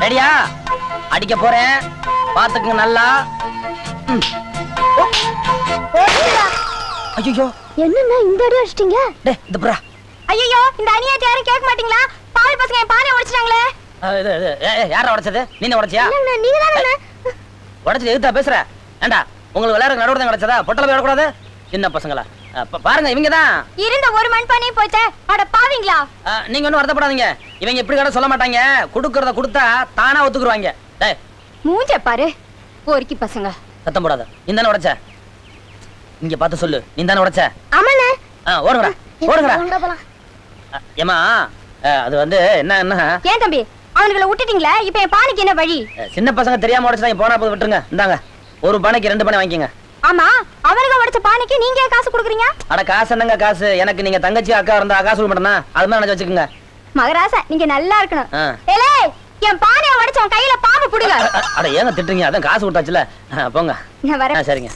ரெடியா? அடிக்க போறேன், பாத்துக்குங்க நல்லா. ஐயோ என்னன்னா இந்த அடி அடிச்சிட்டீங்க? டேய் இந்த புறா. ஐயோ இந்த அநியாயத்தை யாரும் கேட்க மாட்டீங்களா? பாவி பசங்க என் பானையை உடைச்சிட்டாங்களே. யாரா உடைச்சது? நீங்க உடைச்சியா? நீங்க தானே உடைச்சது. எதுத்தா பேசுற? ஏண்டா உங்களுக்கு விளையாடுற நடுவுல தான் கிடைச்சதா? பொட்டல போய் விடக்கூடாது. சின்ன பசங்களா பாருங்க, இவங்க தான் இருந்த ஒரு மண் பானையும் போச்சே. அட பாவிங்களா. நீங்க ஒன்னும் வருத்தப்படாதீங்க. இவங்க இப்படி கடை சொல்ல மாட்டாங்க. குடுக்கறத கொடுத்தா தானா ஒத்துக்குருவாங்க. டேய் மூஞ்ச பாரு போர்க்கி பசங்க. சத்தம் போடாத. நீ தானே உடைச்ச? இங்க பார்த்து சொல்லு. நீ தானே உடைச்ச? ஆமாண்ணே. ஓடுங்கடா ஓடுங்கடா. ஏமா அது வந்து என்ன ஏன் தம்பி அவனுங்களை விட்டுட்டீங்களே, இப்ப என் பானைக்கு என்ன வழி? சின்ன பசங்க தெரியாம உடைச்சாங்க. போனா போது விட்டுருங்க. இந்தாங்க ஒரு பானைக்கு 2 பானை வாங்கிக்கங்க. ஆமா அவனுங்க உடைச்ச பானைக்கு நீங்க ஏன் காசு கொடுக்குறீங்க? அட காசு என்னங்க காசு? எனக்கு நீங்க தங்கச்சி அக்கா இருந்தா காசு கொடுக்க மாட்டேனா? அது மாதிரி நினைச்சு வச்சுக்கோங்க. மகராசா நீங்க நல்லா இருக்கணும். ஏலே என் பானையை உடைச்ச உன் கையில பாம்பு புடுங்க. அட ஏங்க திட்டுறீங்க? அதான் காசு கொடுத்தாச்சுல. போங்க. நான் வரேன். சரிங்க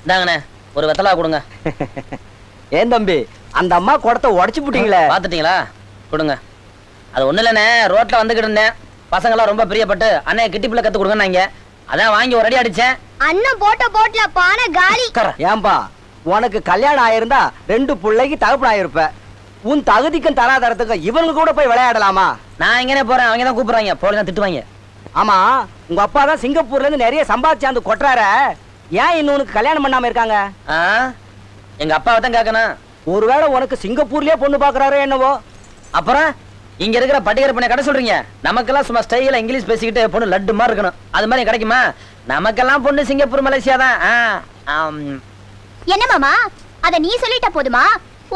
இந்தாங்கண்ணே ஒரு வெத்தலா கொடுங்க. ஏன் தம்பி அந்த அம்மா குடத்தை உடைச்சு போட்டீங்களே, பாத்துட்டீங்களா? கொடுங்க. அது ஒண்ணு இல்லண்ணே, ரோட்ல வந்துகிட்டு இருந்தேன். பசங்க எல்லாம் ரொம்ப பிரியப்பட்டு அண்ணே கிட்டிப்புல கத்து கொடுங்க. அதான் வாங்கி ஒரு அடி அடிச்சேன். அண்ணன் போட்ட போட்ல பானை காலி. ஏன்பா உனக்கு கல்யாணம் ஆயிருந்தா 2 பிள்ளைக்கு தகப்பன் ஆயிருப்ப. உன் தகுதிக்கும் தராதரத்துக்கும் இவங்க கூட போய் விளையாடலாமா? நான் எங்கனே போறேன், அவங்க தான் கூப்பிடுறாங்க. போலி தான் திட்டுவாங்க. ஆமா உங்க அப்பா தான் சிங்கப்பூர்ல இருந்து நிறைய சம்பாதிச்சாந்து கொட்டுறார. ஏன் இன்னொன்னு கல்யாணம் பண்ணாம இருக்காங்க? எங்க அப்பாவை தான் கேட்கணும். ஒருவேளை உனக்கு சிங்கப்பூர்லயே பொண்ணு பாக்குறாரோ என்னவோ? அப்புறம் இங்க இருக்கிற பட்டிகர பண்ண கடை சொல்றீங்க? நமக்கெல்லாம் சும்மா ஸ்டைல இங்கிலீஷ் பேசிக்கிட்டு பொண்ணு லட்டு மாதிரி இருக்கணும். அது மாதிரி கிடைக்குமா? நமக்கெல்லாம் பொண்ணு சிங்கப்பூர் மலேசியா தான். என்ன மாமா அத நீ சொல்லிட்ட போதுமா?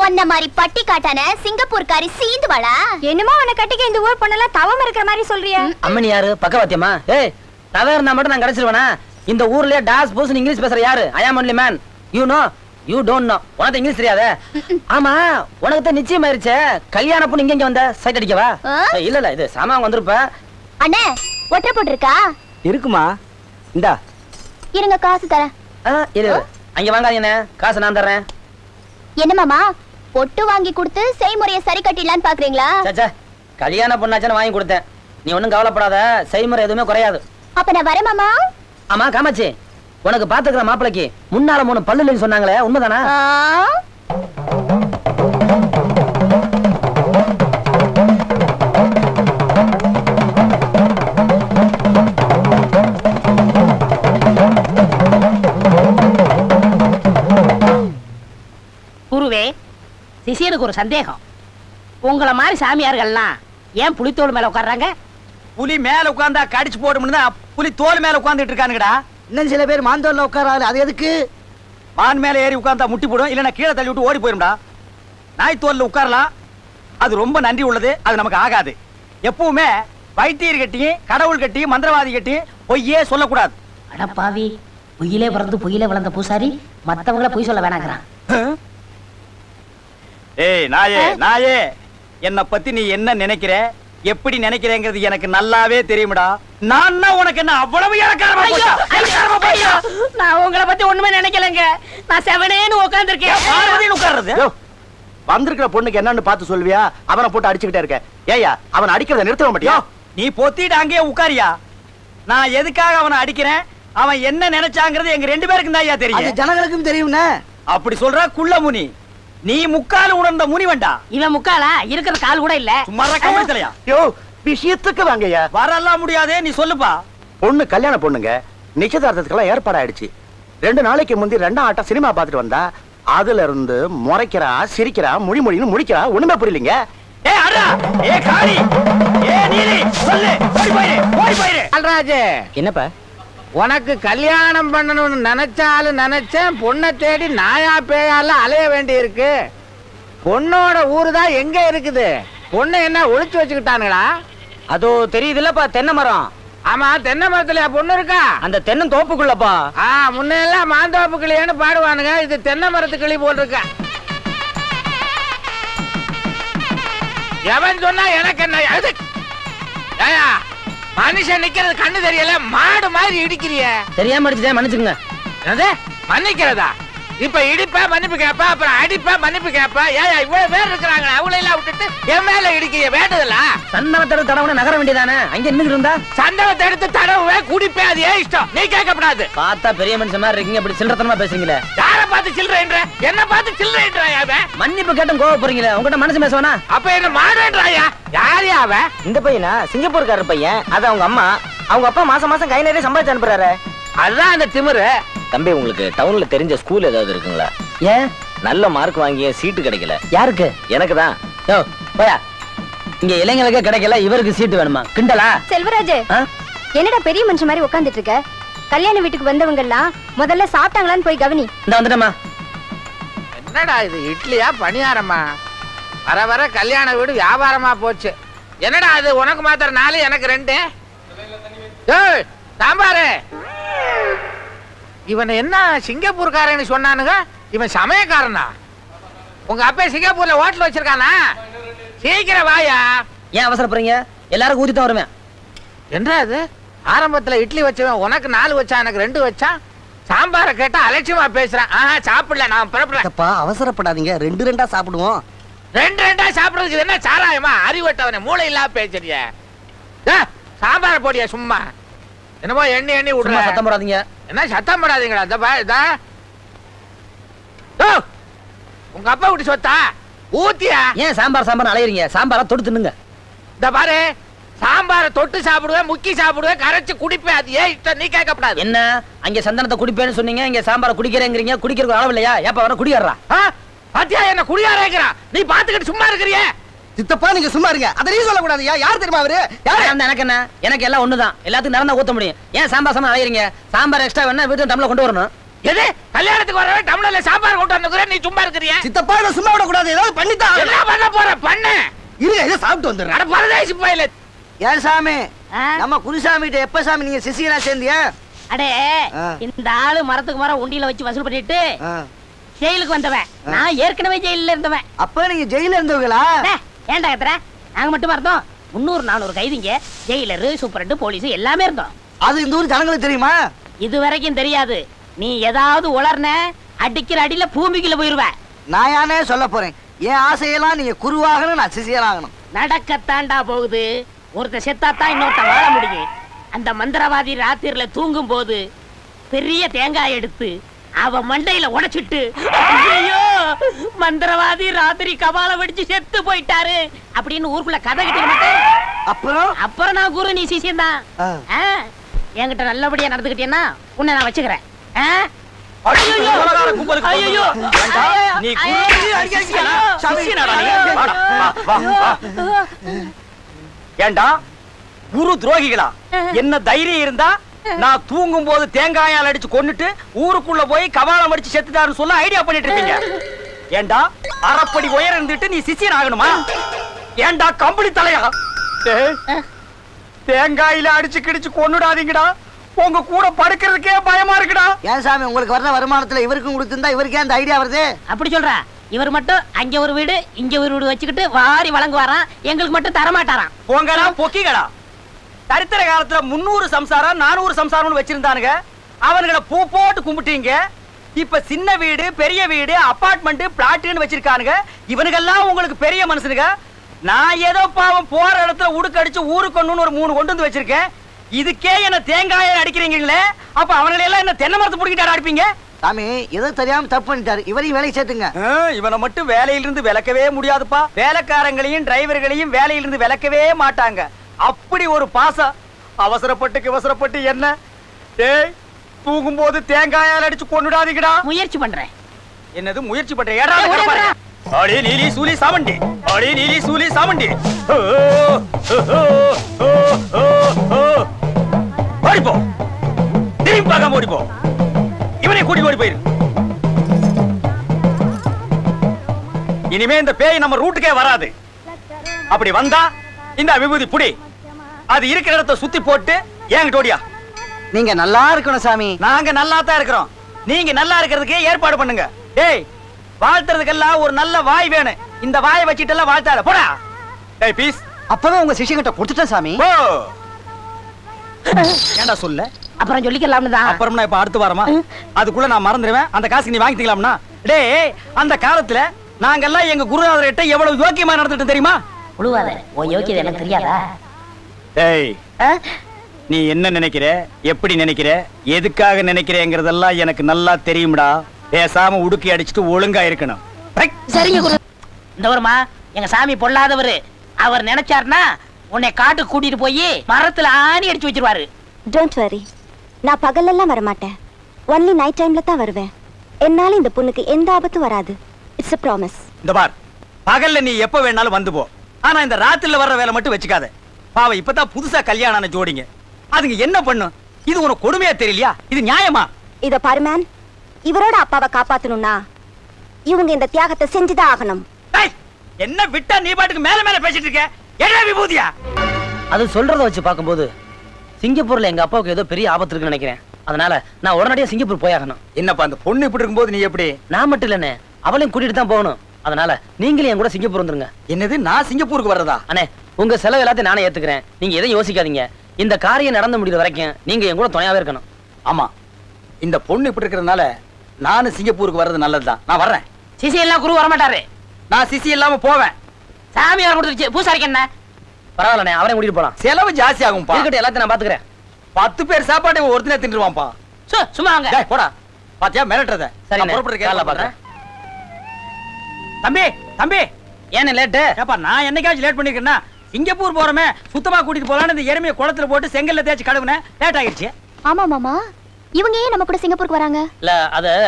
உன்ன மாதிரி பட்டி காட்டான சிங்கப்பூர்காரி சீந்து வாடா. என்னமோ உன்னை கட்டிக்க இந்த ஊர் பொண்ணெல்லாம் தவம் இருக்கிற மாதிரி சொல்றிய. அம்மனி யாரு? பக்கவாத்தியமா? ஏய் தவ இருந்தா மட்டும் நான் கிடைச்சிருவேனா? இந்த ஊர்லயே டாஸ் பூஸ் இங்கிலீஷ் பேசுற யாரு? I am only man. You know you don't know. உனக்கு இங்கிலீஷ் தெரியாதே? ஆமா உனக்கு தான் நிச்சயம் ஆயிருச்சே. கல்யாண பொண்ணு இங்க வந்த சைட் அடிக்கவா? இல்ல இது சாமான் வந்திருப்ப. அண்ணே ஒற்றை போட்டுருக்கா? இருக்குமா? இந்தா இருங்க காசு தரேன். இரு அங்க வாங்காதீங்கண்ணே, காசு நான் தர்றேன். என்ன மாமா பொட்டு வாங்கி கொடுத்து செய்முறையை சரி கட்டிடலான்னு பாக்குறீங்களா? சச்சா கல்யாண பொண்ணாச்சான்னு வாங்கி கொடுத்தேன். நீ ஒண்ணும் கவலைப்படாத, செய்முறை எதுவுமே குறையாது. அப்ப நான் வரேன் மாமா. ஆமா காமாச்சி, உனக்கு பாத்துக்கிற மாப்பிளைக்கு முன்னால 3 பல்லு இல்லைன்னு சொன்னாங்களே, உண்மைதானா? குருவே, சிஷியனுக்கு ஒரு சந்தேகம். உங்களை மாதிரி சாமியார்கள்லாம் ஏன் புலித்தோல் மேல உட்கார்றாங்க? புலி மேல உட்கார்ந்தா கடிச்சு போடும்னு புலி தோல் மேல உட்கார்ந்துட்டு இருக்கானுங்கடா. இன்னும் சில பேர் மாந்தோல்ல உட்காராது. அது எதுக்கு? மான் மேல ஏறி உட்கார்ந்தா முட்டி போடும், இல்லன்னா கீழே தள்ளி விட்டு ஓடி போயிரும்டா. நாய் தோல்ல உட்காரலாம், அது ரொம்ப நன்றி உள்ளது. அது நமக்கு ஆகாது. எப்பவுமே வைத்தியர் கட்டியும் கடவுள் கட்டியும் மந்திரவாதி கட்டியும் பொய்யே சொல்லக்கூடாது. அடப்பாவி, பொய்யிலே பிறந்து பொய்யிலே வளர்ந்த பூசாரி மத்தவங்கள பொய் சொல்ல வேணாங்கிறான். ஏய் நாயே நாயே, என்ன பத்தி நீ என்ன நினைக்கிற, எப்படி நினைக்கிறேங்கிறது எனக்கு நல்லாவே தெரியும்டா. நான் உனக்கு என்ன அவ்வளவு இறக்காரமா போச்சா? நான் உங்களை பத்தி ஒண்ணுமே நினைக்கலங்க. நான் செவனேன்னு உட்கார்ந்திருக்கேன். உட்கார்றது வந்திருக்கிற பொண்ணுக்கு என்னன்னு பார்த்து சொல்வியா? அவனை போட்டு அடிச்சுக்கிட்டே இருக்க. ஏயா அவனை அடிக்கிறத நிறுத்த மாட்டியா? நீ பொத்திட்டு அங்கேயே உட்காரியா? நான் எதுக்காக அவனை அடிக்கிறேன், அவன் என்ன நினைச்சாங்கிறது எங்க 2 பேருக்கும் தான் ஐயா தெரியும். ஜனங்களுக்கும் தெரியும்னே. அப்படி சொல்ற குள்ள முனி, நீ முக்கால் உணர்ந்த முனி வேண்டா. இவன் முக்காலா? இருக்கிற கால் கூட இல்ல. சும்மா கவனிச்சலையா? யோ விஷயத்துக்கு வாங்கய்யா. வரலாம் முடியாதே, நீ சொல்லுப்பா. பொண்ணு கல்யாண பொண்ணுங்க, நிச்சயதார்த்தத்துக்கெல்லாம் ஏற்பாடு ஆயிடுச்சு. 2 நாளைக்கு முந்தி 2 ஆட்டம் சினிமா பார்த்துட்டு வந்தா, அதுல இருந்து முறைக்கிறா சிரிக்கிறா மொழின்னு முடிக்கிறா. ஒண்ணுமே புரியலீங்க. ஏ அடா, ஏ காளி, ஏ நீலி, சொல்லு, ஓடி போயிரு. அல்ராஜ், என்னப்பா உனக்கு கல்யாணம் பண்ணணும்னு நினைச்சாலும் நினைச்சேன், பொண்ணை தேடி நாயா பேயால அலைய வேண்டி இருக்கு. பொண்ணோட ஊரு தான் எங்க இருக்குது? பொண்ணு என்ன ஒளிச்சு வச்சுக்கிட்டானுங்களா? அதோ தெரியுதுல்லப்பா தென்னை மரம். ஆமா, தென்னை மரத்துலயா பொண்ணு இருக்கா? அந்த தென்னம் தோப்புக்குள்ளப்பா. முன்னெல்லாம் மாந்தோப்பு கிளியன்னு பாடுவானுங்க, இது தென்னை மரத்து கிளி போல் இருக்க. எவன் சொன்னா எனக்கு என்ன? மனுஷன் நிக்கிறது கண்ணு தெரியல, மாடு மாதிரி இடிக்கிறிய. தெரியாம அடிச்சுட்டேன், மன்னிச்சுங்க. மன்னிக்கிறதா? இப்ப இடிப்ப மன்னிப்பு கேப்ப, அப்புறம் அடிப்ப மன்னிப்பு கேப்ப. ஏன் இவ்வளவு பேர் இருக்கிறாங்க, அவங்கள எல்லாம் விட்டுட்டு என் மேல இடிக்க வேண்டுதல? சந்தனத்தோட தடவை நகர வேண்டியதானே, அங்க நின்று இருந்தா சந்தனத்தை எடுத்து தடவை குடிப்பே, அது ஏன் இஷ்டம், நீ கேட்கப்படாது. பார்த்தா பெரிய மனுஷன் மாதிரி இருக்கீங்க, இப்படி சில்லறத்தனமா பேசுறீங்களே. யார பார்த்து சில்லறேன்ற? என்ன பார்த்து சில்லறேன்றாயா? மன்னிப்பு கேட்டும் கோவ போறீங்களே, உங்ககிட்ட மனசு பேசுவானா? அப்ப என்ன மாடேன்றாயா? யாரையா அவன்? இந்த பையனா சிங்கப்பூர்காரர் பையன். அது அவங்க அம்மா. அவங்க அப்பா மாசம் மாசம் கை நிறைய சம்பாதிச்சு அனுப்புறாரு. அதுதான் அந்த திமிரு. தம்பி, உங்களுக்கு டவுன்ல தெரிஞ்ச ஸ்கூல் ஏதாவது இருக்குங்களா? ஏன் நல்ல மார்க் வாங்கிய சீட்டு கிடைக்கல. யாருக்கு? எனக்கு தான். யோ போயா, இங்க இளைஞர்களுக்கு கிடைக்கல, இவருக்கு சீட்டு வேணுமா? கிண்டலா? செல்வராஜ், என்னடா பெரிய மனுஷன் மாதிரி உட்கார்ந்துட்டு இருக்க? கல்யாண வீட்டுக்கு வந்தவங்க எல்லாம் முதல்ல சாப்பிட்டாங்களான்னு போய் கவனி. இந்த வந்துட்டமா. என்னடா இது, இட்லியா பணியாரமா? வர வர கல்யாண வீடு வியாபாரமா போச்சு. என்னடா அது, உனக்கு மாத்திரம் 4 எனக்கு 2? ஏய் சாம்பாரு, இவன் என்ன சிங்கப்பூர்காரன்னு சொன்னானுங்க, இவன் சமயக்காரனா? உங்க அப்பா சிங்கப்பூர்ல ஹோட்டல் வச்சிருக்கானா? சீக்கிரம் வாயா. ஏன் அவசரப்படுறீங்க? எல்லாரும் ஊத்தி தான் வருவேன். என்ன அது, ஆரம்பத்துல இட்லி வச்சவன் உனக்கு 4 வச்சான், எனக்கு 2 வச்சான். சாம்பாரை கேட்டா அலட்சியமா பேசுறான். சாப்பிடல, நான் புறப்படுறேன். அவசரப்படாதீங்க, 2 சாப்பிடுவோம். 2 சாப்பிடுறதுக்கு என்ன சாராயமா? அறிவட்டவனே, மூளை இல்லாம பேசுறிய. சாம்பார போடியா சும்மா. என்னமோ எண்ணி எண்ணி விடுற. சத்தம் போடாதீங்க. என்ன சத்தம் போடாதீங்களா? உங்க அப்பா விட்டு சொத்தா ஊத்தியா? ஏன் சாம்பார் சாம்பார் அலையறீங்க? சாம்பார தொட்டு தின்னுங்க. இந்த பாரு, சாம்பார தொட்டு சாப்பிடுவேன், முக்கி சாப்பிடுவேன், கரைச்சு குடிப்பேன். அது ஏன் இஷ்டம், நீ கேட்கப்படாது. என்ன அங்க சந்தனத்தை குடிப்பேன்னு சொன்னீங்க, இங்க சாம்பார குடிக்கிறேங்கிறீங்க. குடிக்கிறதுக்கு அளவு இல்லையா? ஏப்ப வர குடிக்கிறா? பாத்தியா என்ன குடியாரேங்கிறான்? நீ பாத்துக்கிட்டு சும்மா இருக்கிறியே. சித்தப்பா, நீங்க சும்மா இருங்க. அதை நீ சொல்லக்கூடாது. யார் தெரியுமா அவரு? யாரு? எனக்கு என்ன, எனக்கு எல்லாம் ஒண்ணுதான். எல்லாத்துக்கும் நிறந்தா ஊத்த முடியும். ஏன் சாம்பார் சாம்பார் அலையறீங்க? சாம்பார் எக்ஸ்ட்ரா வேணா வீட்டுல டம்ளர் கொண்டு வரணும். எது, கல்யாணத்துக்கு வரவே டம்ளர்ல சாம்பார் கொண்டு வந்து நீ சும்மா இருக்கிறியே? சித்தப்பா, இதை சும்மா விடக்கூடாது. ஏதாவது பண்ணித்தான். என்ன பண்ண போற? பண்ணு. இருங்க, இதை சாப்பிட்டு வந்துடுறேன். அட பரதேசி போயில. ஏன் சாமி, நம்ம குருசாமி கிட்ட எப்ப சாமி நீங்க சிசியலா சேர்ந்தியா? அடே, இந்த ஆளு மரத்துக்கு மரம் உண்டியில வச்சு வசூல் பண்ணிட்டு ஜெயிலுக்கு வந்தவன். நான் ஏற்கனவே ஜெயில இருந்தவன். அப்ப நீங்க ஜெயில இருந்தவங்களா? ஏன்டா கத்துற? நாங்க மட்டுமா இருந்தோம்? 300-400 கைதிங்க, ஜெயிலரு, சூப்பரண்டு, போலீஸ் எல்லாமே இருந்தோம். அது இந்த ஊர் ஜனங்களுக்கு தெரியுமா? இது வரைக்கும் தெரியாது. நீ ஏதாவது உளர்ன, அடிக்கிற அடியில பூமிக்குள்ள போயிருவ. நான் யானே சொல்ல போறேன். என் ஆசையெல்லாம் நீங்க குருவாகணும், நான் சிசியலாகணும். நடக்கத்தாண்டா போகுது. ஒருத்த செத்தாத்தான் இன்னொருத்த வாழ முடியும். அந்த மந்திரவாதி ராத்திரில தூங்கும் போது பெரிய தேங்காய் எடுத்து அவ மண்டையில உடைச்சிட்டு, ஐயோ மந்திரவாதி ராத்திரி கபால வெடிச்சு செத்து போயிட்டாரு அப்படின்னு ஊருக்குள்ள கதை கிட்ட மாட்டேன். அப்புறம் நான் குரு, நீ சிசியம் தான். என்கிட்ட நல்லபடியா நடந்துக்கிட்டேன்னா உன்னை நான் வச்சுக்கிறேன். ஏண்டா குரு துரோகிகளா? என்ன தைரியம் இருந்தா நான் தூங்கும் போது தேங்காயால் அடிச்சு கொன்னுட்டு ஊருக்குள்ள போய் கபாலம் அடிச்சு செத்துட்டாருன்னு சொல்ல ஐடியா பண்ணிட்டு இருக்கீங்க. ஏண்டா அரைப்படி உயரம் இருந்துட்டு நீ சிசியன் ஆகணுமா? ஏண்டா கம்பளி தலையா? தேங்காயில அடிச்சு கிடிச்சு கொன்னுடாதீங்கடா. உங்க கூட படுக்கிறதுக்கே பயமா இருக்குடா. ஏன் சாமி, உங்களுக்கு வர்ற வருமானத்துல இவருக்கும் கொடுத்திருந்தா இவருக்கே அந்த ஐடியா வருது? அப்படி சொல்ற? இவர் மட்டும் அங்க ஒரு வீடு இங்க ஒரு வீடு வச்சுக்கிட்டு வாரி வழங்குவாராம், எங்களுக்கு மட்டும் தரமாட்டாராம். போங்கடா பொக்கிகளா. சரித்திர காலத்துல 300 சம்சாரம் 400 சம்சாரம்னு வச்சிருந்தானுங்க. அவனுங்களை பூ போட்டு கும்பிட்டீங்க. இப்ப சின்ன வீடு, பெரிய வீடு, அபார்ட்மெண்ட், பிளாட்னு வச்சிருக்கானுங்க. இவனுக்கெல்லாம் உங்களுக்கு பெரிய மனுஷனுங்க. நான் ஏதோ பாவம் போற இடத்துல உடுக்கடிச்சு ஊருக்கு கொண்டு ஒரு 3 கொண்டு வந்து வச்சிருக்கேன். இதுக்கே என்ன தேங்காயை அடிக்கிறீங்களே, அப்ப அவங்களை எல்லாம் என்ன தென்னை மரத்தை பிடிக்கிட்டு அடிப்பீங்க? சாமி, ஏதோ தெரியாம தப்பு பண்ணிட்டாரு. இவரையும் வேலைக்கு சேர்த்துங்க. இவனை மட்டும் வேலையிலிருந்து விலக்கவே முடியாதுப்பா. வேலைக்காரங்களையும் டிரைவர்களையும் வேலையிலிருந்து விலக்கவே மாட்டாங்க. அப்படி ஒரு பாசம். அவசரப்பட்டு என்ன தூங்கும் போது தேங்காயால் அடிச்சு கொண்டுடாதீங்கடா. முயற்சி பண்றேன். என்னது முயற்சி பண்றேன்? அடி நீலி சூலி சாமண்டி, அடி நீலி சூலி சாமண்டி. ஓடிப்போ, திரும்பி பார்க்காம ஓடிப்போ. இவனை கூட்டி ஓடி போயிரு. இனிமே இந்த பேய் நம்ம ரூட்டுக்கே வராது. அப்படி வந்தா இந்த விபூதி புடி, அது இருக்கிற இடத்தை சுத்தி போட்டு ஏங்கிட்ட ஓடியா. நீங்க நல்லா இருக்கணும் சாமி. நாங்க நல்லா தான் இருக்கிறோம். நீங்க நல்லா இருக்கிறதுக்கே ஏற்பாடு பண்ணுங்க. டேய், வாழ்த்துறதுக்கெல்லாம் ஒரு நல்ல வாய் வேணும். இந்த வாயை வச்சிட்டு எல்லாம் வாழ்த்தாத போடா. டேய் பீஸ், அப்பவே உங்க சிஷ்யங்கிட்ட கொடுத்துட்டேன் சாமி. போ. ஏண்டா சொல்ல? அப்புறம் சொல்லிக்கலாம்னு தான். அப்புறம்னா இப்ப அடுத்த வாரமா? அதுக்குள்ள நான் மறந்துடுவேன். அந்த காசுக்கு நீ வாங்கிக்கலாம்னா? டேய், அந்த காலத்துல நாங்கெல்லாம் எங்க குருநாதர்கிட்ட எவ்வளவு யோக்கியமா நடந்துட்டு தெரியுமா? உழுவாத, உன் யோக்கியது எனக்கு தெரியாதா? டேய், நீ என்ன நினைக்கிற, எப்படி நினைக்கிற, எதுக்காக நினைக்கிறேங்கிறதெல்லாம் எனக்கு நல்லா தெரியும்டா. பேசாம உடுக்கி அடிச்சுட்டு ஒழுங்கா இருக்கணும். சரிங்க குரு. இந்த வருமா, எங்க சாமி பொல்லாதவரு. அவர் நினைச்சாருன்னா உன்னை காட்டு கூட்டிட்டு போய் மரத்துல ஆணி அடிச்சு வச்சிருவாரு. டோன்ட் வரி, நான் பகலெல்லாம் வரமாட்டேன். ஒன்லி நைட் டைம்ல தான் வருவேன். என்னால இந்த பொண்ணுக்கு எந்த ஆபத்தும் வராது. It's a promise. இந்த பார், பகல்ல நீ எப்ப வேணாலும் வந்து போ. ஆனா இந்த ராத்திரில வர்ற வேலை மட்டும் வச்சுக்காத. பாவம் இப்பதான் புதுசா கல்யாணம் ஆன ஜோடிங்க. அதுங்க என்ன பண்ணும்? இது உனக்கு கொடுமையா தெரியலையா? இது நியாயமா? இத பாரு மேன், இவரோட அப்பாவை காப்பாத்தணும்னா இவங்க இந்த தியாகத்தை செஞ்சுதான் ஆகணும். டேய், என்ன விட்டா நீ பாட்டுக்கு மேல மேல பேசிட்டு இருக்க? என்ன விபூதியா? அது சொல்றத வச்சு பார்க்கும்போது சிங்கப்பூர்ல எங்க அப்பாவுக்கு ஏதோ பெரிய ஆபத்து இருக்குன்னு நினைக்கிறேன். அதனால நான் உடனடியா சிங்கப்பூர் போயாகணும். என்னப்பா அந்த பொண்ணு இப்படி இருக்கும்போது நீ எப்படி? நான் மட்டும் இல்லனே, அவளையும் கூட்டிட்டு தான் போகணும். அதனால நீங்களும் என் கூட சிங்கப்பூர் வந்துருங்க. என்னது, நான் சிங்கப்பூருக்கு வர்றதா? அண்ணே, உங்க செலவு எல்லாத்தையும் நானே ஏத்துக்கிறேன். நீங்க எதையும் யோசிக்காதீங்க. இந்த காரியம் நடந்து முடிகிற வரைக்கும் நீங்க என் கூட துணையாவே இருக்கணும். ஆமா, இந்த பொண்ணு இப்படி இருக்கிறதுனால நானும் சிங்கப்பூருக்கு வர்றது நல்லதுதான். நான் வர்றேன். சிசி எல்லாம் குரு வரமாட்டாரு. நான் சிசி இல்லாம போவேன். சாமி வர கொடுத்துருச்சு, பூசாரிக்கு என்ன? பரவாயில்லண்ணே, அவரையும் கூட்டிட்டு போலாம். செலவு ஜாஸ்தி ஆகும்பா. இருக்கட்டும், எல்லாத்தையும் நான் பாத்துக்கிறேன். 10 பேர் சாப்பாடு ஒருத்தனே தின்றுவான்பா. சும்மா வாங்க. டேய் போடா. பாத்தியா மிரட்டறத? சரி, நான் புறப்படுறேன். காலைல பாக்குறேன். தம்பி, தம்பி, ஏன்னு லேட்டு? ஏப்பா நான் என்னைக்காச்சும் லேட் பண்ணிருக்கேன்னா? சிங்கப்பூர் போறமே, சுத்தமா கூட்டிட்டு போலான்னு இந்த எருமையை குளத்துல போட்டு செங்கல்ல தேய்ச்சி கழுவுனேன். லேட் ஆகிடுச்சு. ஆமா மாமா, இவங்க ஏன் நம்ம கூட சிங்கப்பூருக்கு வராங்க? இல்ல,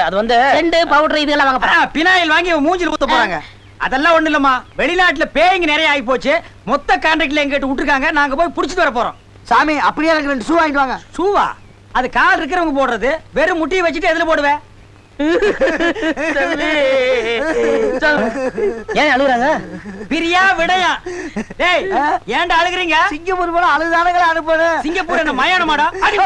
அது வந்து ரெண்டு பவுடர் இதெல்லாம் வாங்க போறேன். பினாயில் வாங்கி மூஞ்சில ஊத்த போறாங்க. அதெல்லாம் ஒண்ணு இல்லம்மா, வெளிநாட்டுல பேய்ங்க நிறைய ஆகி போச்சு. மொத்த கான்ட்ராக்ட்ல எங்கிட்ட விட்டுருக்காங்க. நாங்க போய் புடிச்சிட்டு வர போறோம். சாமி, அப்படியே எனக்கு 2 ஷூ வாங்கிட்டு வாங்க. ஷூவா? அது கால் இருக்கிறவங்க போடுறது. வெறும் முட்டியை வச்சுட்டு எதுல போடுவேன்? ஏன் அழுகுறாங்க? பிரியா விடையா? டேய், ஏன்டா அழுகுறீங்க? சிங்கப்பூர் போல அழுதானங்கள அனுப்பணும். சிங்கப்பூர் என்ன மயானமாடா? அடி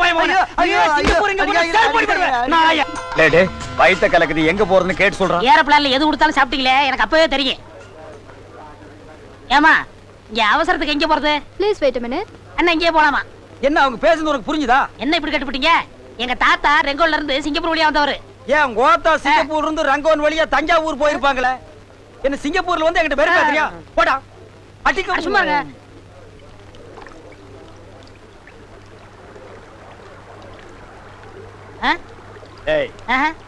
பயமாடா. ஐயோ, சிங்கப்பூர் எங்க போற? சார் போடி போடுவேன். நாயா. லேட், வயித்த கலக்குது, எங்க போறதுன்னு கேட்டு சொல்றேன். ஏரோப்ளான்ல எது கொடுத்தாலும் சாப்பிட்டீங்களே, எனக்கு அப்பவே தெரியும். ஏமா, இங்க அவசரத்துக்கு எங்க போறது? Please wait a minute. அண்ணா இங்கே போலாமா? என்ன அவங்க பேசுறது உனக்கு புரிஞ்சுதா? என்ன இப்படி கட்டுப்பிட்டீங்க? எங்க தாத்தா ரெங்கோல்ல இருந்து சிங்கப்பூர் வழியா வந்தவரு. ஏன் கோத்தா சிங்கப்பூர்ல இருந்து ரங்கோன் வழியா தஞ்சாவூர் போயிருப்பாங்களே? என்ன சிங்கப்பூர்ல வந்து என்கிட்ட பேர் பேசுறியா? போடா. அடிக்க சும்மா இருங்க. ஏய்,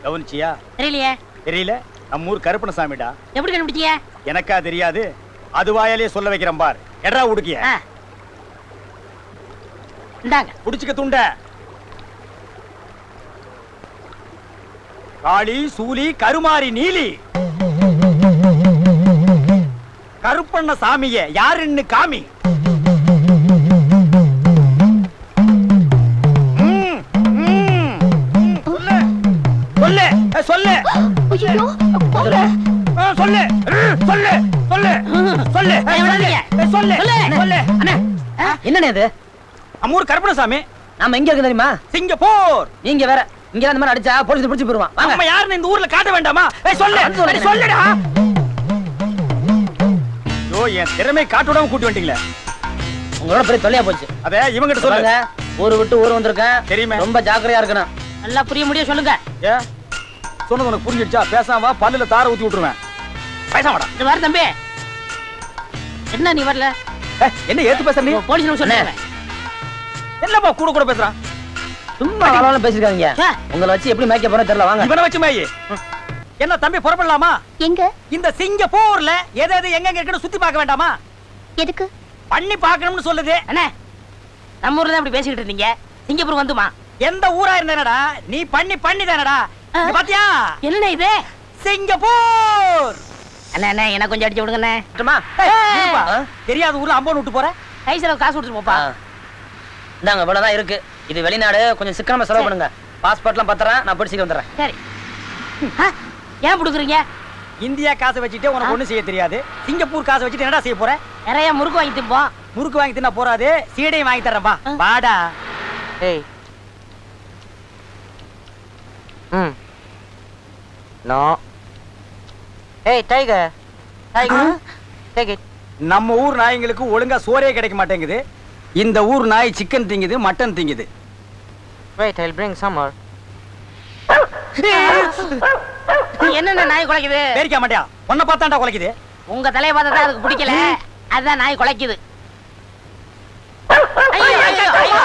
கவனிச்சியா? தெரியலையே. தெரியல? நம்ம ஊர் கருப்பணசாமிடா. எப்படி கண்டுபிடிச்சீங்க? எனக்கா தெரியாது, அது வாயாலே சொல்ல வைக்கிறேன் பார். எடா உடுக்கிய இந்தாங்க, புடிச்சுக்க துண்ட. காளி, சூலி, கருமாரி, நீலி. கருப்பண்ண சாமிய யாருன்னு காமி. சொல்லு சொல்லு ஐயோ, போங்க. சொல்லு சொல்லு சொல்லு சொல்லு சொல்லு சொல்லு. அண்ணே, என்னண்ணே இது? அம்மூர் கருப்பணசாமி. நாம எங்க இருக்கு தெரியுமா? சிங்கப்பூர். நீங்க வேற இங்க இந்த மாதிரி அடிச்சா போலீஸ் பிடிச்சு போயிருவான். வாங்க. நம்ம யாருன்னு இந்த ஊர்ல காட்ட வேண்டாமா? சொல்லு சொல்லுடா. யோ, என் திறமை காட்டுடாம கூட்டி வந்துட்டீங்களே. உங்களோட பெரிய தொல்லையா போச்சு. அதே இவங்கிட்ட சொல்லுங்க. ஊரு விட்டு ஊர் வந்திருக்கேன், தெரியுமே. ரொம்ப ஜாக்கிரதையா இருக்கணும். நல்லா புரிய முடியும் சொல்லுங்க. ஏ, சொன்னது உனக்கு புரிஞ்சிடுச்சா? பேசாம வா, பல்லுல தார ஊத்தி விட்டுருவேன். பேசாமடா. இது வர தம்பி. என்ன நீ வரல? என்ன ஏத்து பேசுற நீ? போலீஸ் சொன்னேன். என்னப்பா கூட கூட பேசுறான்? சும்மா அளவுல பேசிருக்காங்க. உங்களை வச்சு எப்படி மேய்க்க போறேன்னு தெரியல. வாங்க. இவனை வச்சு மேய். என்ன தம்பி, புறப்படலாமா? எங்க? இந்த சிங்கப்பூர்ல எது எது எங்க இருக்குன்னு சுத்தி பார்க்க வேண்டாமா? எதுக்கு? பண்ணி பார்க்கணும்னு சொல்லுது. அண்ணே, நம்ம ஊர்ல தான் இப்படி பேசிக்கிட்டு இருந்தீங்க. சிங்கப்பூர் வந்துமா? எந்த ஊரா இருந்தேனடா? நீ பண்ணி தானடா? இங்க பாத்தியா? என்ன இது? சிங்கப்பூர். அண்ணே, எனக்கு கொஞ்சம் அடிச்சு விடுங்க. தெரியாத ஊர்ல அம்போன்னு விட்டு போற. கை செலவு காசு கொடுத்துட்டு போப்பா. இந்தாங்க, இவ்வளவுதான் இருக்கு. இது வெளிநாடு, கொஞ்சம் சிக்கனமா செலவு பண்ணுங்க. பாஸ்போர்ட்லாம் பத்திரம் நான் பிடிச்சிட்டு வந்துடுறேன். சரி. ஏன் கொடுக்குறீங்க? இந்தியா காசை வச்சுட்டு உனக்கு ஒண்ணு செய்ய தெரியாது. சிங்கப்பூர் காசை வச்சுட்டு என்னடா செய்ய போற? நிறைய முறுக்கு வாங்கி திப்போம். முறுக்கு வாங்கி தின்னா போறாது, சீடையும் வாங்கி தரேன்பா. வாடா. ஏய். நோ. ஏய் டைகர். டைகர். Take it. நம்ம ஊர் நாய்ங்களுக்கு ஒழுங்கா சோறே கிடைக்க மாட்டேங்குது. இந்த ஊர் நாய் சிக்கன் திங்குது, மட்டன் திங்குது. Wait, I'll bring some more. என்னென்ன நாய் குலைக்குது? பேரிக்க மாட்டியா? உன்னை பார்த்தாண்டா குலைக்குது. உங்க தலைய பார்த்தா அதுக்கு பிடிக்கல. அதான் நாய் குலைக்குது. ஐயோ ஐயோ ஐயோ.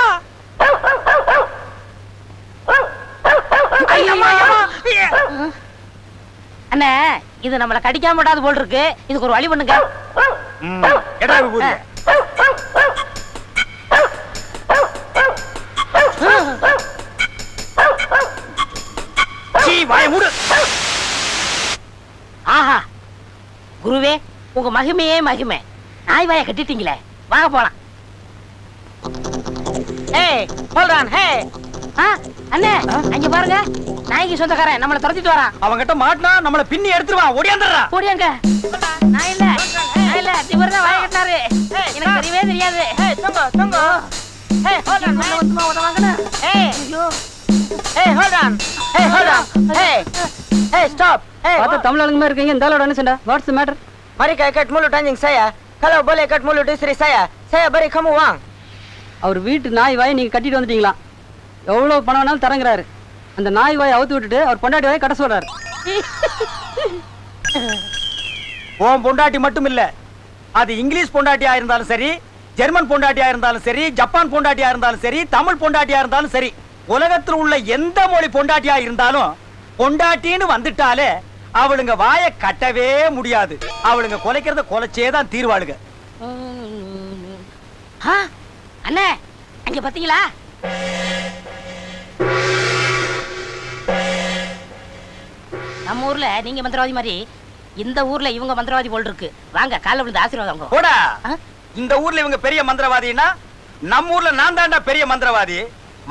அண்ணே, இது நம்மள கடிக்காம விடாது போல் இருக்கு. இதுக்கு ஒரு வழி பண்ணுங்க. எடா விபூதி. சீ, வாயை மூடு. ஆஹா, குருவே, உங்க மகிமையே மகிமை. நாய் வாயை கட்டிட்டீங்களே, வாங்க போலாம். Hey, hold on, hey. அண்ணே, அங்க பாருங்க, நாய்க்கு சொந்தக்காரன் நம்மள துரத்திட்டு வரான். அவங்கிட்ட மாட்டினா நம்மள பின்னி எடுத்துருவான். ஓடியாந்துடுறா. ஓடியாங்க. நான் இல்ல, இவர் தான் வாயை கட்டினாரு. எனக்கு தெரியவே தெரியாது. Hey, தங்க. Hey, hold on, hey. Hey. Hey, hold on. Hey, hold on. Hey. Hey, stop. Hey. பார்த்தா தமிழ் ஆளுங்க இருக்கீங்க. இந்த ஆளோட என்ன சண்டை? What's the matter? Mari ka ikat mulut anjing saya. Kalau boleh ikat mulut istri saya, saya beri kamu uang. அவர் வீட்டு நாய் வாயை நீங்க கட்டிட்டு வந்துட்டீங்களா? எவ்வளவு பணம் வேணாலும் தரங்குறாரு. அந்த நாய் வாயை அவுத்து விட்டுட்டு அவர் பொண்டாட்டி வாயை கட்ட சொல்றாரு. உன் பொண்டாட்டி மட்டும் இல்ல, அது இங்கிலீஷ் பொண்டாட்டியா இருந்தாலும் சரி, ஜெர்மன் பொண்டாட்டியா இருந்தாலும் சரி, ஜப்பான் பொண்டாட்டியா இருந்தாலும் சரி, தமிழ் பொண்டாட்டியா இருந்தாலும் சரி, உலகத்தில் உள்ள எந்த மொழி பொண்டாட்டியா இருந்தாலும் பொண்டாட்டின்னு வந்துட்டாலே அவளுங்க வாயை கட்டவே முடியாது. அவளுங்க கொலைக்கிறத கொலைச்சே தான் தீர்வாளுங்க. அண்ணே, அங்க பாத்தீங்களா? நம்ம ஊர்ல நீங்க மந்திரவாதி மாதிரி இந்த ஊர்ல இவங்க மந்திரவாதி போல் இருக்கு. வாங்க, காலைல விழுந்து ஆசீர்வாதம். போடா. இந்த ஊர்ல இவங்க பெரிய மந்திரவாதினா நம்ம ஊர்ல நான் தான்டா பெரிய மந்திரவாதி.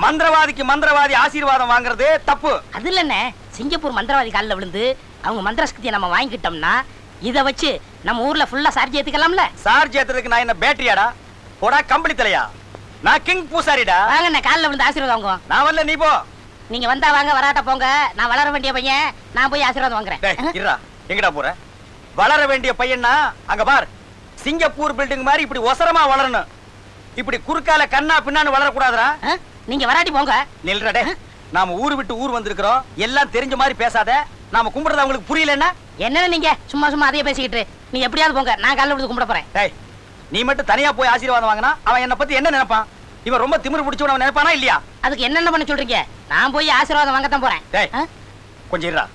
மந்திரவாதிக்கு மந்திரவாதி ஆசீர்வாதம் வாங்குறது தப்பு. அது இல்லண்ணே, சிங்கப்பூர் மந்திரவாதி காலில் விழுந்து அவங்க மந்திர சக்தியை நம்ம வாங்கிக்கிட்டோம்னா இதை வச்சு நம்ம ஊர்ல ஃபுல்லா சார்ஜ் ஏத்துக்கலாம்ல. சார்ஜ் ஏத்துறதுக்கு நான் என்ன பேட்டரியாடா? போடா கம்பளி தலையா. நான் கிங் பூசாரிடா. வாங்கண்ணே, காலில் விழுந்து ஆசீர்வாதம் வாங்குவோம். நான் வரல, நீ போ. நீங்க வந்தா வாங்க, வராட்ட போங்க. நான் வளர வேண்டிய பையன், நான் போய் ஆசீர்வாதம் வாங்குறேன். இருடா, எங்கடா போற? வளர வேண்டிய பையன்னா அங்க பார், சிங்கப்பூர் பில்டிங் மாதிரி இப்படி ஒசரமா வளரணும். இப்படி குறுக்கால கண்ணா பின்னான்னு வளரக்கூடாதுடா. நீங்க வராட்டி போங்க. நில்றடே. நாம ஊரு விட்டு ஊர் வந்திருக்கிறோம். எல்லாம் தெரிஞ்ச மாதிரி பேசாத. நாம கும்பிடுறது உங்களுக்கு புரியலன்னா என்ன நீங்க சும்மா சும்மா அதையே பேசிக்கிட்டு? நீ எப்படியாவது போங்க, நான் காலைல விழுந்து கும்பிட போறேன். டேய், நீ மட்டும் தனியா போய் ஆசீர்வாதம் வாங்கினா அவன் என்ன பத்தி என்ன நினைப்பான்? இவன் ரொம்ப திமிரு பிடிச்சவன் நினைப்பானா இல்லையா? அதுக்கு என்னென்ன பண்ண சொல்றீங்க? நான் போய் ஆசீர்வாதம் வாங்கத்தான் போறேன். டேய், கொஞ்சம் இருடா.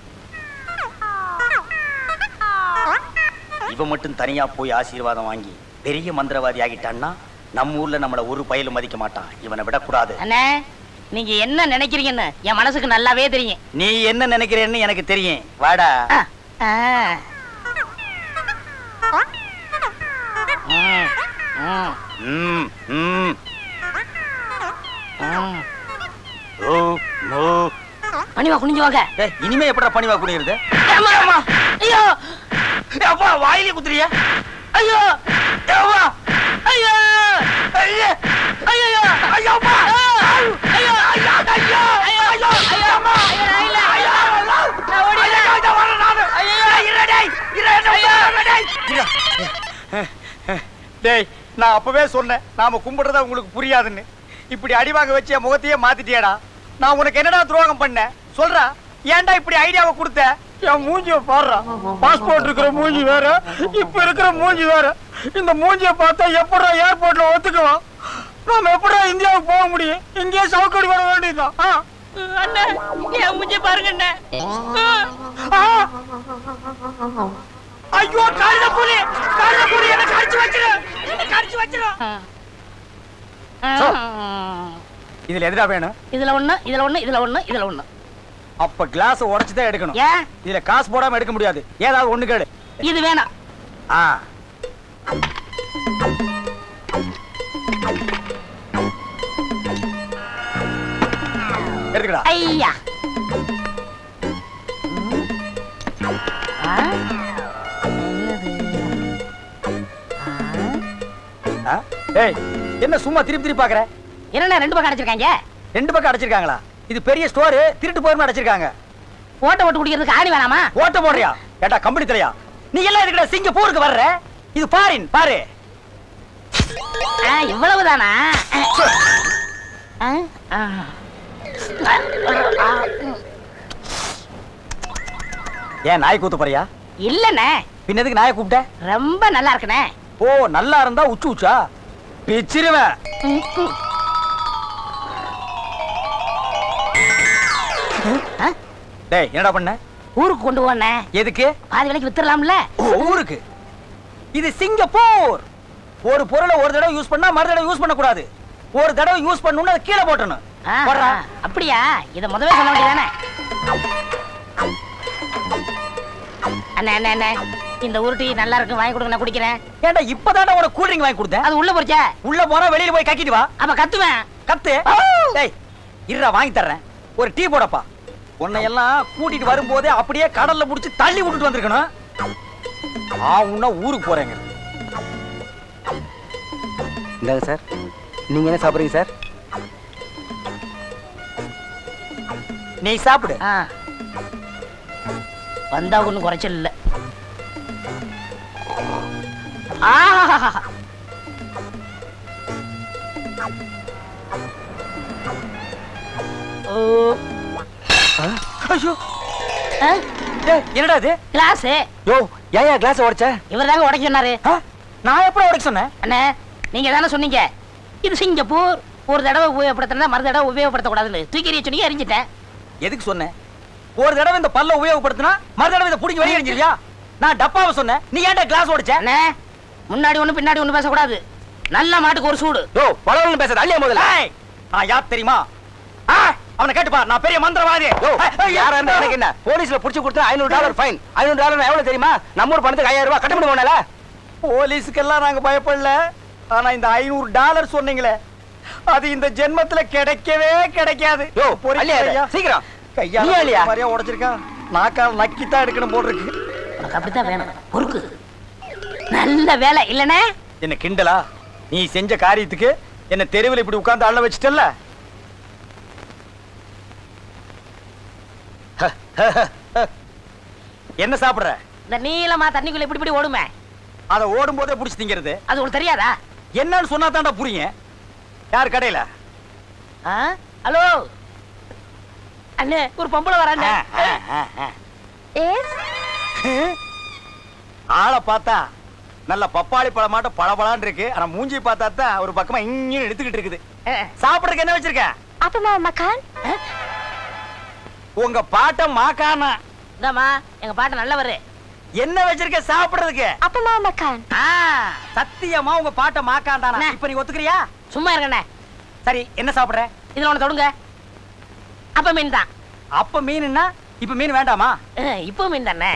இவன் மட்டும் தனியா போய் ஆசீர்வாதம் வாங்கி பெரிய மந்திரவாதி ஆகிட்டான்னா நம்ம ஊர்ல நம்மள ஒரு பயலும் மதிக்க மாட்டான். இவனை விடக்கூடாது. அண்ணே, நீங்க என்ன நினைக்கிறீங்கன்னு என் மனசுக்கு நல்லாவே தெரியும். நீ என்ன நினைக்கிறேன்னு எனக்கு தெரியும். வாடா. பணிவா குனிஞ்சு வாங்க. இனிமே எப்படா பணிவா குனிகிறது? ஐயோ, அப்பா வாயிலே குத்துறிய. ஐயோ, ஐயோ, ஐயோ, ஐயோ, ஐயோ, ஐயோ, அப்பா. ஐயோ, ஐயோ, ஐயோ, ஐயோ, ஐயோ, அம்மா. இல்ல, ஐயோ, நான் ஓடிறேன். ஐயோ, வரேன் நானு. ஐயோ, டேய், டேய், நான் அப்பவே சொன்னேன் நாம கும்பிடுறத உங்களுக்கு புரியாதுன்னு. இப்படி அடிவாங்க வச்சு என் முகத்தையே மாத்திட்டியடா. நான் உனக்கு என்னடா துரோகம் பண்ணேன் சொல்றா? ஏன்டா இப்படி ஐடியாவை கொடுத்த? என் மூஞ்சிய பாடுறா. பாஸ்போர்ட் இருக்கிற மூஞ்சி வேற, இப்ப இருக்கிற மூஞ்சி வேற. இந்த மூஞ்சிய பார்த்தா எப்படா ஏர்போர்ட்ல ஒத்துக்குவான்? நாம எப்படா இந்தியாவுக்கு போக முடியும்? இங்கே சவுக்கடி வர வேண்டியதுதான். அண்ணே, என் மூஞ்சி பாருங்க அண்ணே. ஐயோ, காலில புலி என்ன கடிச்சு வச்சிரு. இதுல எதுடா வேணும்? இதுல ஒண்ணு, இதுல ஒண்ணு, இதுல ஒண்ணு, இதுல ஒண்ணு. அப்ப கிளாஸ் உடைச்சு தான் எடுக்கணும். ஏன்? இதுல காசு போடாம எடுக்க முடியாது. ஏதாவது ஒண்ணு கேடு. இது வேணாம். எடுத்துக்கடா. ஐயா, ஏய், என்ன சும்மா திருப்பி திருப்பி பாக்குற? என்ன ரெண்டு பக்கம் அடைச்சிருக்காங்க? ரெண்டு பக்கம் அடைச்சிருக்காங்களா? இது பெரிய ஸ்டோர், திருட்டு போயிருமா அடைச்சிருக்காங்க. ஓட்ட ஓட்டு குடிக்கிறதுக்கு ஆணி வேணாமா? ஓட்ட போடுறியா? ஏட்டா கம்பெனி தலையா, நீ எல்லாம் எதுக்குடா சிங்கப்பூருக்கு வர்ற? இது பாரின் பாரு. இவ்வளவுதானா? ஏன் நாய் கூத்து போறியா? இல்லண்ணே. பின்னதுக்கு நாயை கூப்பிட்ட? ரொம்ப நல்லா இருக்குண்ணே. ஓ, நல்லா இருந்தா உச்சு உச்சா பிச்சிருவேன். டேய், என்னடா பண்ண? ஊருக்கு கொண்டு போனே. எதுக்கு? பாதி விலைக்கு வித்துறலாம்ல. ஊருக்கு? இது சிங்கப்பூர். ஒரு பொருளை ஒரு தடவை யூஸ் பண்ணா மறு தடவை யூஸ் பண்ண கூடாது. ஒரு தடவை யூஸ் பண்ணனும்னா அதை கீழே போடணும். அப்படியா? இத முதவே சொல்ல வேண்டியதானே. அண்ணே அண்ணே அண்ணே, இந்த உருட்டி நல்லா இருக்கு, வாங்கி கொடுங்க, நான் குடிக்கிறேன். ஏன்டா இப்பதானே உனக்கு கூல் ட்ரிங்க் வாங்கி கொடுத்தேன்? அது உள்ள போறச்சே. உள்ள போறா, வெளியில போய் கக்கிட்டு வா. அப்ப கத்துவேன். கத்து. டேய், இருடா, வாங்கி தர்றேன். ஒரு டீ போடப்பா. உன்னை எல்லாம் கூட்டிட்டு வரும்போதே அப்படியே கடல்ல புடிச்சு தள்ளி விட்டுட்டு வந்திருக்கணும். உன்ன ஊருக்கு போறேங்க. இந்தாங்க சார். நீங்க என்ன சாப்பிடுறீங்க சார்? நீ சாப்பிடு. வந்தா ஒண்ணும் குறைச்சல் இல்ல. என்னடா இது? கிளாஸ். யோ, ஏயா கிளாஸ் உடைச்ச? இவர் தாங்க உடைக்க சொன்னாரு. நான் எப்படி உடைக்க சொன்னேன்? அண்ணே, நீங்க தானே சொன்னீங்க இது சிங்கப்பூர், ஒரு தடவை உபயோகப்படுத்தினா மறு தடவை உபயோகப்படுத்த கூடாதுன்னு. தூக்கி எறிய சொன்னீங்க, எரிஞ்சிட்டேன். எதுக்கு சொன்னேன்? ஒரு தடவை இந்த பல்ல உபயோகப்படுத்தினா மறு தடவை இதை பிடிக்க வெளியே எரிஞ்சிருவியா? நான் டப்பாவை சொன்னேன், நீ ஏன்டா கிளாஸ் உடைச்ச? அண்ணே, முன்னாடி ஒண்ணு பின்னாடி ஒண்ணு பேசக்கூடாது. நல்ல மாட்டுக்கு ஒரு சூடு. யோ, பலவன் பேசுறது அள்ளியா முதல்ல. நான் யார் தெரியுமா? அவனை கேட்டுப்பா, நான் பெரிய மந்திரவாதி. யோ, யாரா இருந்தா எனக்கு என்ன? போலீஸ்ல புடிச்சு கொடுத்தா $500 ஃபைன். $500 எவ்வளவு தெரியுமா? நம்ம ஊர் பணத்துக்கு $5000 கட்ட முடியுமால? போலீஸ்க்கெல்லாம் நாங்க பயப்படல. ஆனா இந்த $500 சொன்னீங்களே, அது இந்த ஜென்மத்துல கிடைக்கவே கிடைக்காது. யோ, அள்ளியா சீக்கிரம். கையா நீ அள்ளியா? மாதிரியா உடைச்சிருக்கான். நாக்கால் நக்கித்தான் எடுக்கணும் போல் இருக்கு. உனக்கு அப்படித்தான் வேணும். பொறுக்கு. நல்ல வேலை இல்லனே. என்ன கிண்டலா? நீ செஞ்ச காரியத்துக்கு என்ன தெருவில் இப்படி உட்கார்ந்து அள்ள வச்சிட்டல்ல? என்ன சாப்பிடுற? இந்த நீளமா தண்ணிக்குள்ள இப்படி இப்படி ஓடுமே, அத ஓடும் போதே புடிச்சு திங்கிறது. அது உனக்கு தெரியாதா? என்னன்னு சொன்னா தாண்டா புரியும். யார் கடையில? ஹலோ அண்ணே, ஒரு பொம்பளை வரானே. ஆளை பார்த்தா நல்ல பப்பாளி பழம் மாட்ட பளபளான்னு இருக்கு. ஆனா மூஞ்சி பார்த்தா தான் ஒரு பக்கமா இங்க எடுத்துக்கிட்டு இருக்குது. சாப்பிடுறதுக்கு என்ன வச்சிருக்க? அப்பமா மக்கான். உங்க பாட்ட மாக்கானா? இந்தாமா, எங்க பாட்டு நல்லவரு. என்ன வச்சிருக்க சாப்பிடுறதுக்கு? அப்பமா மக்கான். சத்தியமா உங்க பாட்ட மாக்காண்டானா? இப்ப நீ ஒத்துக்கிறியா? சும்மா இருக்கண்ணே. சரி, என்ன சாப்பிடுற? இதுல ஒண்ணு தொடுங்க. அப்ப மீன் தான். அப்ப மீன்னா இப்ப மீன் வேண்டாமா? இப்போ மீன் தானே.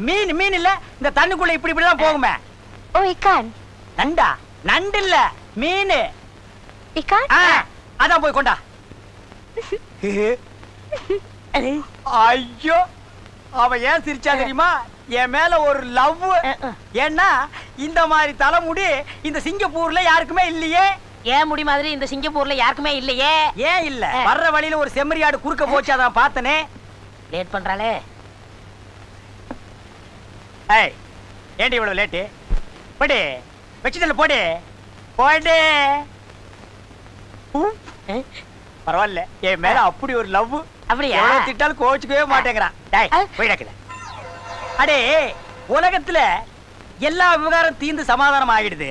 மீன் மீன் இல்ல, இந்த தண்ணிக்குள்ள இப்படி இப்படி தான் போகுமே. ஓ இக்கான். நண்டா? நண்டு இல்ல, மீன். இக்கான்? அதான் போய் கொண்டா. ஐயோ, அவ ஏன் சிரிச்சா தெரியுமா? என் மேல ஒரு லவ். ஏன்னா இந்த மாதிரி தலைமுடி இந்த சிங்கப்பூர்ல யாருக்குமே இல்லையே. ஏன் முடி மாதிரி இந்த சிங்கப்பூர்ல யாருக்குமே இல்லையே. ஏன் இல்ல? வர்ற வழியில ஒரு செம்மறியாடு குறுக்க போச்சு, அதான் பார்த்தனே. லேட் பண்றாளே. ஏய், ஏண்டி இவ்வளவு லேட்டு? போடி, வச்சுதல்ல போடி, போடி. பரவாயில்ல, என் மேல அப்படி ஒரு லவ். அப்படியா? திட்டாலும் கோச்சுக்கவே மாட்டேங்கிறான். அடே, உலகத்துல எல்லா விவகாரம் தீர்ந்து சமாதானம் ஆகிடுது.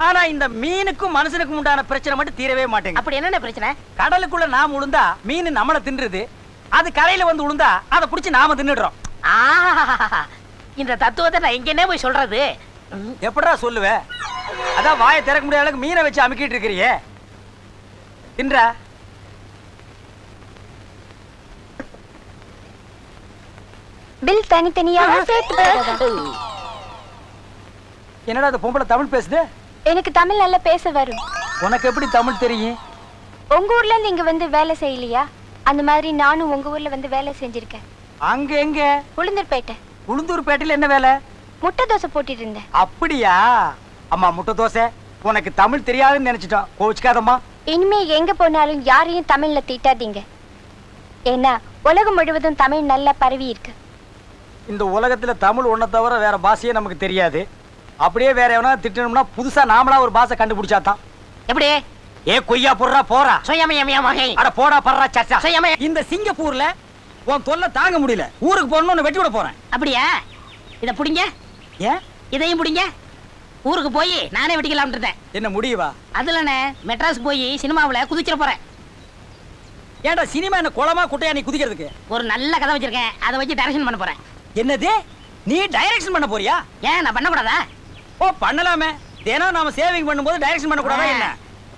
ஆனா இந்த மீனுக்கும் மனுஷனுக்கும் உண்டான பிரச்சனை மட்டும் தீரவே மாட்டேங்குது. அப்படி என்னென்ன பிரச்சனை? கடலுக்குள்ள நாம உளுந்தா மீன் நம்மள தின்றுது. அது கரையில வந்து உளுந்தா அதை புடிச்சு நாம தின்னுடுறோம். இந்த தத்துவத்தை நான் எங்கன்னே போய் சொல்றது? எப்படா சொல்லுவ? அதான் வாயை திறக்க முடியாத அளவுக்கு மீனை வச்சு அமுக்கிட்டு இருக்கிறியே. தின்றா? பில் தனித்தனியாக சேர்த்து. என்னடா அந்த பொம்பளை தமிழ் பேசுது? எனக்கு தமிழ் நல்லா பேச வரும். உனக்கு எப்படி தமிழ் தெரியும்? உங்க ஊர்ல இருந்து இங்க வந்து வேலை செய்யலையா? அந்த மாதிரி நானும் உங்க ஊர்ல வந்து வேலை செஞ்சிருக்கேன். அங்க எங்க? உளுந்தூர்பேட்டை. உளுந்தூர்பேட்டையில என்ன வேலை? முட்டை தோசை போட்டுட்டு இருந்தேன். அப்படியா? அம்மா, முட்டை தோசை. உனக்கு தமிழ் தெரியாதுன்னு நினைச்சிட்டோம், கோவிச்சுக்காதம்மா. இனிமே எங்க போனாலும் யாரையும் தமிழ்ல திட்டாதீங்க. ஏன்னா உலகம் முழுவதும் தமிழ் நல்லா பரவி இருக்கு. இந்த உலகத்துல தமிழ் ஒன்ன தவிர வேற பாஷையே நமக்கு தெரியாது. அப்படியே வேற எவனா திட்டணும்னா புதுசா நாமளா ஒரு பாஷை கண்டுபிடிச்சாதான். எப்படி? ஏ கொய்யா போடுறா போறா. சுயமயமய மகை. அட போடா படுறா சச்சா. சுயமய. இந்த சிங்கப்பூர்ல உன் தொல்லை தாங்க முடியல. ஊருக்கு போகணும்னு வெட்டி விட போறேன். அப்படியா? இத புடிங்க. ஏன்? இதையும் புடிங்க. ஊருக்கு போய் நானே வெட்டிக்கலாம்னு இருந்தேன். என்ன முடியவா? அதுலனே மெட்ராஸ் போய் சினிமாவுல குதிச்சிட போறேன். ஏன்டா சினிமா என்ன குளமா குட்டையா நீ குதிக்கிறதுக்கு? ஒரு நல்ல கதை வச்சிருக்கேன். அதை வச்சு டைரக்ஷன் பண்ண போறேன். என்னது? நீ டைரக்ஷன் பண்ண போறியா? ஏன் நான் பண்ண கூடாதா? ஓ பண்ணலாமே. தினம் நாம சேவிங் பண்ணும்போது டைரக்ஷன் பண்ண கூடாதா என்ன?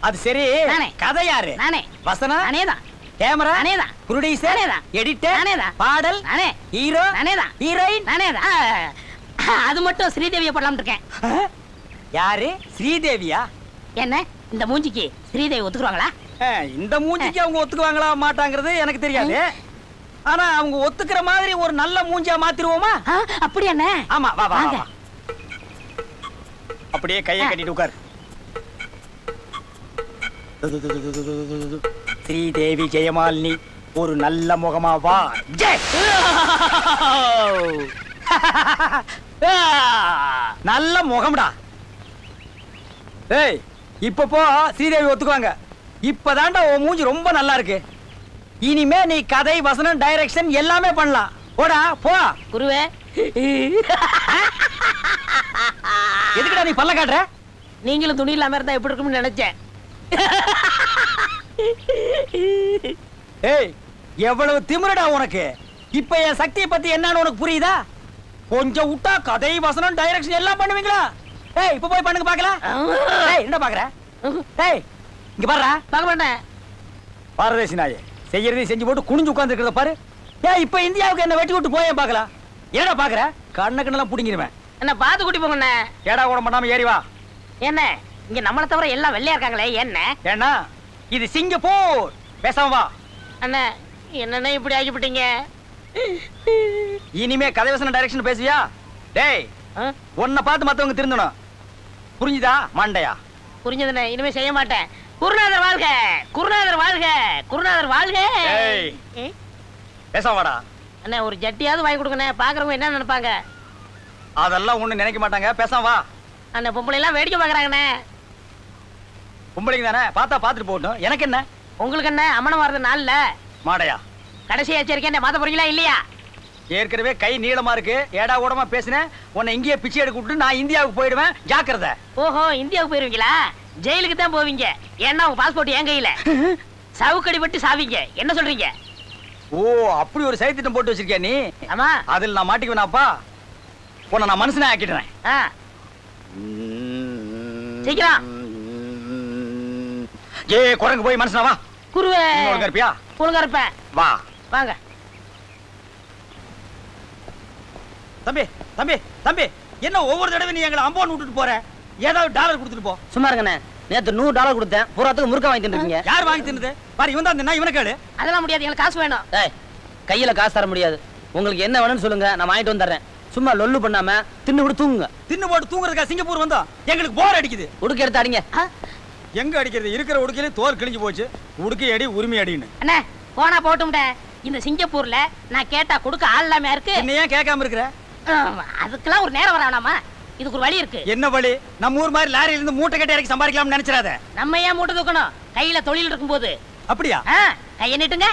அது சரி. நானே. கதை யாரு? நானே. வசனா? நானேதான். கேமரா? நானேதான். ப்ரொடியூசர்? நானேதான். எடிட்டர்? நானேதான். பாடல்? நானே. ஹீரோ? நானேதான். ஹீரோயின்? நானேதான். அது மட்டும் ஸ்ரீதேவியை போடலாம்னு இருக்கேன். யாரு? ஸ்ரீதேவியா? என்ன இந்த மூஞ்சிக்கு ஸ்ரீதேவி ஒத்துக்குவாங்களா? இந்த மூஞ்சிக்கு அவங்க ஒத்துக்குவாங்களா மாட்டாங்கிறது எனக்கு தெரியாது. ஆனா அவங்க ஒத்துக்கிற மாதிரி ஒரு நல்ல மூஞ்சியா மாத்திருவோமா? அப்படி என்ன? ஆமா வா வா வாங்க. வா. அப்படியே கையை கட்டிட்டு உட்கார். ஸ்ரீதேவி ஜெயமாலினி ஒரு நல்ல முகமா வா. ஜெய். நல்ல முகம்டா. ஏய் இப்ப போ. ஸ்ரீதேவி ஒத்துக்குவாங்க. இப்பதான்டா உன் மூஞ்சி ரொம்ப நல்லா இருக்கு. இனிமே நீ கதை வசனம் டைரக்ஷன் எல்லாமே பண்ணலாம். போடா போ. குருவே. எதுக்குடா நீ பல்ல காட்டுற? நீங்களும் துணி இல்லாம இருந்தா எப்படி இருக்கும்னு நினைச்சேன். ஏய் எவ்வளவு திமிருடா உனக்கு. இப்ப என் சக்தியை பத்தி என்னன்னு உனக்கு புரியுதா? கொஞ்சம் விட்டா கதை வசனம் டைரக்ஷன் எல்லாம் பண்ணுவீங்களா? ஏய் இப்ப போய் பண்ணுங்க பாக்கலாம். ஏய் என்ன பாக்குற? ஏய் இங்க பாருடா. பார்க்க மாட்டேன். பாரதேசி நாயே செய்யறதையும் செஞ்சு போட்டு குனிஞ்சு உட்கார்ந்து இருக்கிறத பாரு. ஏன் இப்ப இந்தியாவுக்கு என்ன வெட்டி விட்டு போயேன் பாக்கலாம். என்னடா பாக்குற? கண்ண கண்ணெல்லாம் புடிங்கிருவேன். என்ன பார்த்து கூட்டி போங்க. ஏடா கூட பண்ணாம ஏறி வா. என்ன இங்க நம்மள தவிர எல்லாம் வெள்ளையா இருக்காங்களே என்ன? ஏன்னா இது சிங்கப்பூர். பேசாம வா. அண்ணா என்னண்ணே இப்படி ஆகிவிட்டீங்க? இனிமே கதை வசனம் டைரக்ஷன் பேசுவியா? டேய் உன்னை பார்த்து மத்தவங்க திருந்தணும். புரிஞ்சுதா மண்டையா? புரிஞ்சதுண்ணே. இனிமே செய்ய மாட்டேன். குருநாதர் வாழ்க. குருநாதர் வாழ்க. குருநாதர் வாழ்க. ஏய் பேசாம வாடா. அண்ணா ஒரு ஜட்டியாவது வாங்கி கொடுங்கண்ணே. பாக்குறவங்க என்ன நினைப்பாங்க? அதெல்லாம் ஒண்ணு நினைக்க மாட்டாங்க. பேசாம வா. அண்ணா பொம்பளை எல்லாம் வேடிக்கை பாக்குறாங்கண்ணே. பொம்பளைங்க தானே பார்த்தா பார்த்துட்டு போகட்டும். எனக்கு என்ன? உங்களுக்கு என்ன அம்மனம் வர்றது நாள்ல மாடையா கடைசி எச்சரிக்கை மாத்த போறீங்களா இல்லையா? ஏற்கனவே கை நீளமா இருக்கு. ஏடா கூடமா பேசினேன். உன்னை இங்கேயே பிச்சை எடுக்க விட்டு நான் இந்தியாவுக்கு போயிடுவேன். ஜாக்கிரதை. ஓஹோ இந்தியாவுக்கு போயிருவீங்களா? ஜெயிலுக்கு தான் போவீங்க. ஏன்னா உங்க பாஸ்போர்ட் என் கையில. சவுக்கடி பட்டு சாவீங்க. என்ன சொல்றீங்க? ஓ அப்படி ஒரு சைத்திட்டம் போட்டு வச்சிருக்கியா நீ? ஆமா. அதில் நான் மாட்டிக்குவேனாப்பா? உன்னை நான் மனுஷனே ஆக்கிடுறேன். சீக்கிரம். ஏ குரங்கு போய் மனுஷனா வா. குருவே ஒழுங்கா இருப்பியா? ஒழுங்கா இருப்பேன். வா. வாங்க. தம்பி தம்பி தம்பி என்ன ஒவ்வொரு தடவை நீ எங்களை அம்போன் விட்டுட்டு போற? ஏதாவது டாலர் கொடுத்துட்டு போ. சும்மா இருங்கண்ணே. நேத்து $100 கொடுத்தேன். பூராத்துக்கு முறுக்க வாங்கி தின்னுருக்கீங்க. யார் வாங்கி தின்னது? பாரு இவன் தான் இவனை கேளு. அதெல்லாம் முடியாது. எங்களுக்கு காசு வேணும். ஏய் கையில காசு தர முடியாது. உங்களுக்கு என்ன வேணும்னு சொல்லுங்க, நான் வாங்கிட்டு வந்துடுறேன். சும்மா லொல்லு பண்ணாம தின்னு விட்டு தூங்குங்க. தின்னு போட்டு தூங்குறதுக்கா சிங்கப்பூர் வந்தோம்? எங்களுக்கு போர் அடிக்குது. உடுக்க எடுத்து அடிங்க. எங்க அடிக்கிறது? இருக்கிற உடுக்கையில தோல் கிழிஞ்சு போச்சு. உடுக்கை அடி உரிமை அடின்னு. அண்ணே போனா போட்டும்டே. இந்த சிங்கப்பூர்ல நான் கேட்டா கொடுக்க ஆள் இல்லாம இருக்கு. என்ன ஏன் கேட்காம இருக்கிற? அதுக்கெல்லாம் ஒரு நேரம் வரானாமா? இதுக்கு ஒரு வழி இருக்கு. என்ன வழி? நம்ம ஊர் மாதிரி லாரியில இருந்து மூட்டை கட்டி இறக்கி சம்பாதிக்கலாம்னு நினைச்சிராத. நம்ம ஏன் மூட்டை தூக்கணும்? கையில தொழில் இருக்கும்போது. அப்படியா? கையை நீட்டுங்க.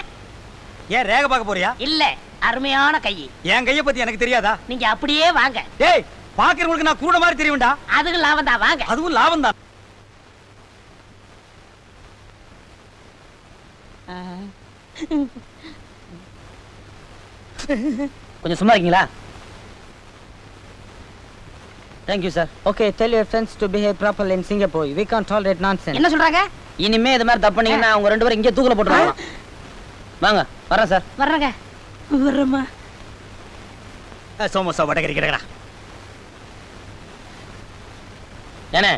ஏன் ரேக பார்க்க போறியா? இல்ல அருமையான கை. என் கையை பத்தி எனக்கு தெரியாதா? நீங்க அப்படியே வாங்க. டேய் பாக்குறவங்களுக்கு நான் கூட மாதிரி தெரியும்டா. அதுக்கு லாபம் தான். வாங்க. அதுவும் லாபம் தான். கொஞ்சம் சும்மா இருக்கீங்களா? Thank you sir. Okay, tell your friends to behave properly in Singapore. We can't tolerate nonsense. என்ன சொல்றாங்க? இனிமே இது மாதிரி தப்பு பண்ணீங்கன்னா அவங்க ரெண்டு பேரும் இங்கே தூக்குல போட்டுருவாங்க. வாங்க வரேன் சார். வர்றங்க. வரமா. சோமோசா வடகரி கிடக்கடா. ஏனே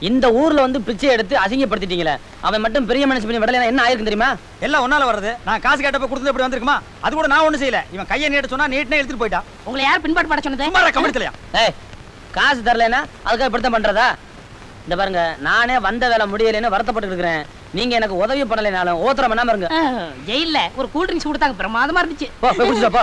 இந்த ஊர்ல வந்து பிச்சை எடுத்து அசிங்கப்படுத்திட்டீங்களே. அவன் மட்டும் பெரிய மனுஷன் பண்ணி விடலைன்னா என்ன ஆயிருக்கும் தெரியுமா? எல்லாம் ஒன்னால வர்றது. நான் காசு கேட்டப்ப கொடுத்தது எப்படி வந்திருக்குமா? அது கூட நான் ஒண்ணும் செய்யல. இவன் கையை நீட்ட சொன்னா நீட்னே எடுத்துட்டு போயிட்டா. உங்களை யார் பின்பாட்டு பட சொன்னது? சும்மா கமெண்ட்லயா? ஏய் காசு தரலைன்னா அதுக்காக இப்படித்தான் பண்றதா? இந்த பாருங்க நானே வந்த வேலை முடியலைன்னு வருத்தப்பட்டு இருக்கிறேன். நீங்க எனக்கு உதவி பண்ணலைனாலும் ஓத்திரம் பண்ணாம இருங்க. ஜெயில ஒரு கூல் ட்ரிங்க்ஸ் கொடுத்தாங்க. பிரமாதமா இருந்துச்சு. போ போய் குடிச்சிட்டு போ.